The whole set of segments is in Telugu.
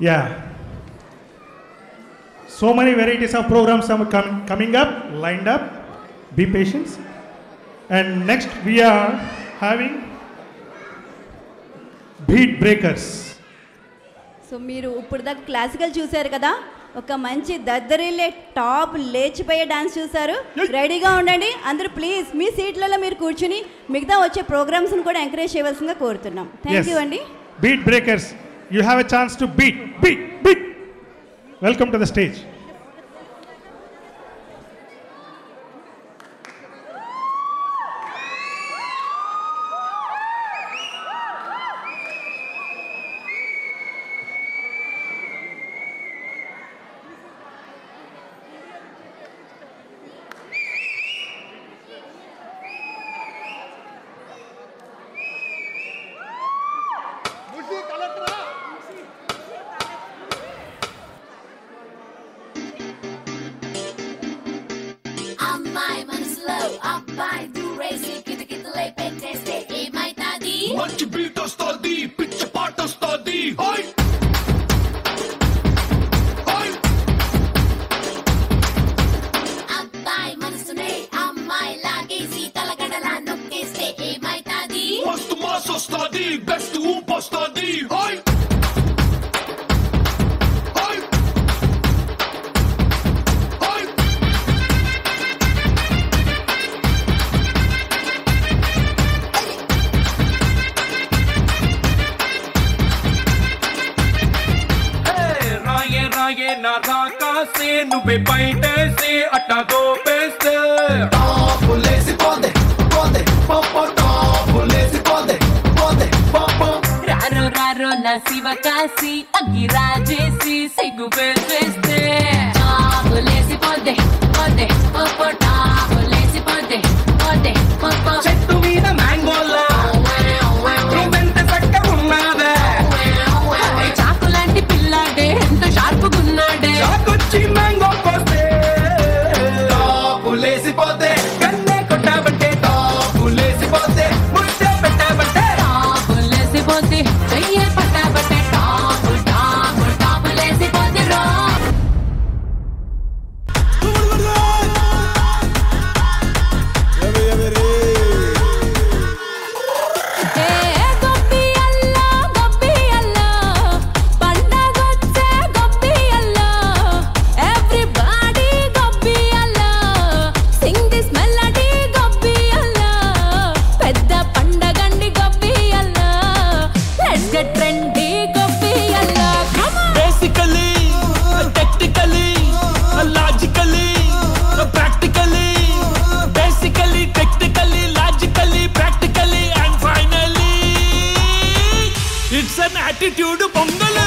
Yeah. So many varieties of programs are coming up, lined up. Be patient. And next we are having Beat Breakers. So మీరు ఇప్పుడు దాకా క్లాసికల్ చూశారు కదా, ఒక మంచి దద్దరిల్లే టాప్ లేచిపోయే డాన్స్ చూశారు. రెడీగా ఉండండి అందరూ, ప్లీజ్ మీ సీట్లలో మీరు కూర్చుని మిగతా వచ్చే ప్రోగ్రామ్స్ని కూడా ఎంకరేజ్ చేయవలసిందిగా కోరుతున్నాం. థ్యాంక్ యూ అండి. Beat Breakers, you have a chance to beat. Welcome to the stage. మంచి బీట్ వస్తుంది, పిచ్చ పాట వస్తుంది. అబ్బాయి మనసునే అమ్మాయి లాగేసి తలగడలా నొక్కేస్తే ఏమైతాది? మస్తు మాస్ వస్తుంది, బెస్ట్ ఊపు వస్తుంది. నా రాకాసే నువ్వే బయటేసి అట్టా దోపేస్తే రారో రారో నా శివ కాసి అగ్గి రాజేసి సిగ్గు పేసేస్తే టాపులేసి పోతే పోతే పోపో టాపులేసి పోతే పోతే పోపో చెట్టు మీద మ్యాంగోలా నువ్వెంత చక్కగా ఉన్నావే, చాకు లాంటి పిల్లాడే ఎంత షార్పుగున్నాడే, చాకొచ్చి మ్యాంగో కోస్తే టాపులేసిపోతే, కన్నే కొట్టాబంటే టాపులేసిపోతే, ముద్దే పెట్టాబంటే టాపులేసిపోతే, చెయ్యే పట్టాబట్టే టాపు టాపు టాపులేసిపోతే రో. Attitude pongal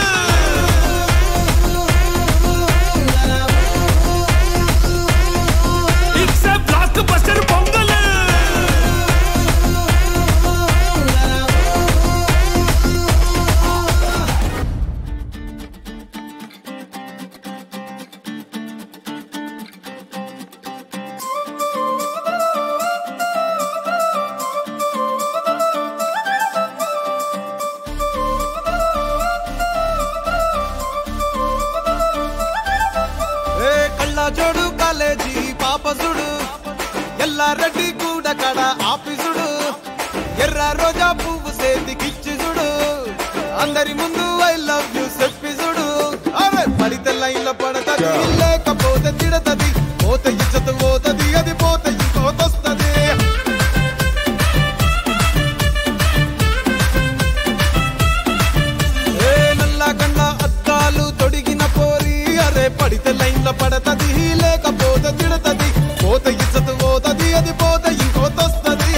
it's a block buster pongal. జోడు కాలేజీ పాపసుడు ఎల్లారెడ్డి కూడా కడ ఆఫీసుడు ఎర్ర రోజా పువ్వు సేతికిచ్చి చూడు అందరి ముందు ఐ లవ్ యూ చెప్పిసుడు. అరే పడితే లైన్ లో పడతది, లేకపోతే తిడతది, పోతే ఇచ్చత పోతది, అది పోతే ఇంకోతొస్తది. నల్లా కన్నా అద్దాలు తొడిగిన పోరి, అరే పడితే లైన్ లో పడతది, లేకపోతే తిడతది, పోతే ఇచ్చత పోతది, అది పోతే ఇంకోతొస్తది.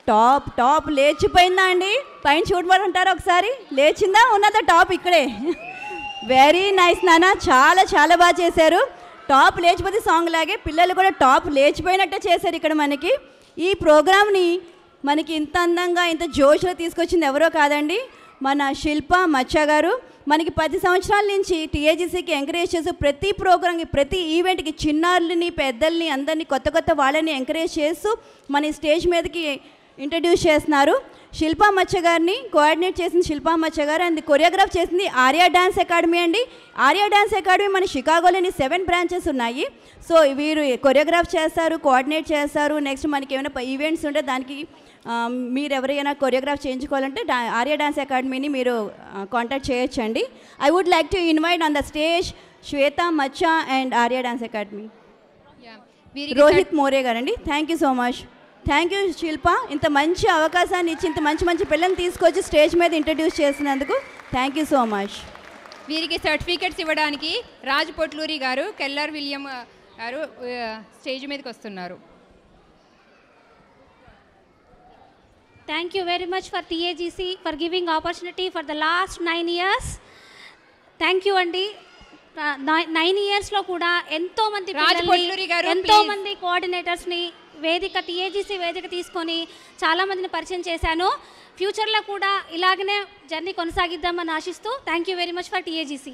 టాప్ టాప్ లేచిపోయిందా అండి? పైన చూడమంటారా ఒకసారి? లేచిందా ఉన్నదా టాప్ ఇక్కడే? వెరీ నైస్ నాన్న, చాలా చాలా బాగా చేశారు. టాప్ లేచిపోతే సాంగ్ లాగే పిల్లలు కూడా టాప్ లేచిపోయినట్టే చేశారు ఇక్కడ మనకి. ఈ ప్రోగ్రామ్ని మనకి ఇంత అందంగా ఇంత జోష్లో తీసుకొచ్చింది ఎవరో కాదండి, మన శిల్ప మచ్చ గారు. మనకి 10 సంవత్సరాల నుంచి టీఏజీసీకి ఎంకరేజ్ చేస్తూ ప్రతి ప్రోగ్రామ్కి ప్రతి ఈవెంట్కి చిన్నారులని పెద్దల్ని అందరినీ కొత్త వాళ్ళని ఎంకరేజ్ చేస్తూ మన స్టేజ్ మీదకి ఇంట్రడ్యూస్ చేస్తున్నారు. శిల్పా మచ్చ గారిని కోఆర్డినేట్ చేసింది శిల్పా మచ్చ గారు అండ్ కొరియోగ్రాఫ్ చేసింది ఆర్యా డాన్స్ అకాడమీ అండి. ఆర్యా డాన్స్ అకాడమీ మన షికాగోలోని 7 బ్రాంచెస్ ఉన్నాయి. సో వీరు కొరియోగ్రాఫ్ చేస్తారు, కోఆర్డినేట్ చేస్తారు. నెక్స్ట్ మనకి ఏమైనా ఈవెంట్స్ ఉంటే దానికి మీరు ఎవరైనా కొరియోగ్రాఫ్ చేయించుకోవాలంటే ఆర్యా డాన్స్ అకాడమీని మీరు కాంటాక్ట్ చేయొచ్చండి. I would like to invite on the stage Shweta Maccha and Arya dance academy Rohit More గారండి. Thank you so much. Thank you Shilpa, ఇంత మంచి అవకాశాన్ని ఇచ్చి ఇంత మంచి పిల్లల్ని తీసుకొచ్చి స్టేజ్ మీద ఇంట్రడ్యూస్ చేసినందుకు థ్యాంక్ యూ సో మచ్. వీరికి సర్టిఫికెట్స్ ఇవ్వడానికి రాజ్ పొట్లూరి గారు, కెల్లర్ విలియం గారు స్టేజ్ మీదకి వస్తున్నారు. Thank you very much for TAGC for giving opportunity for the last 9 years. Thank you అండి. 9 yearsలో కూడా ఎంతోమంది ఎంతోమంది కోఆర్డినేటర్స్ని TAGC వేదిక తీసుకొని చాలామందిని పరిచయం చేశాను. ఫ్యూచర్లో కూడా ఇలాగనే జర్నీ కొనసాగిద్దామని ఆశిస్తూ thank you very much for TAGC.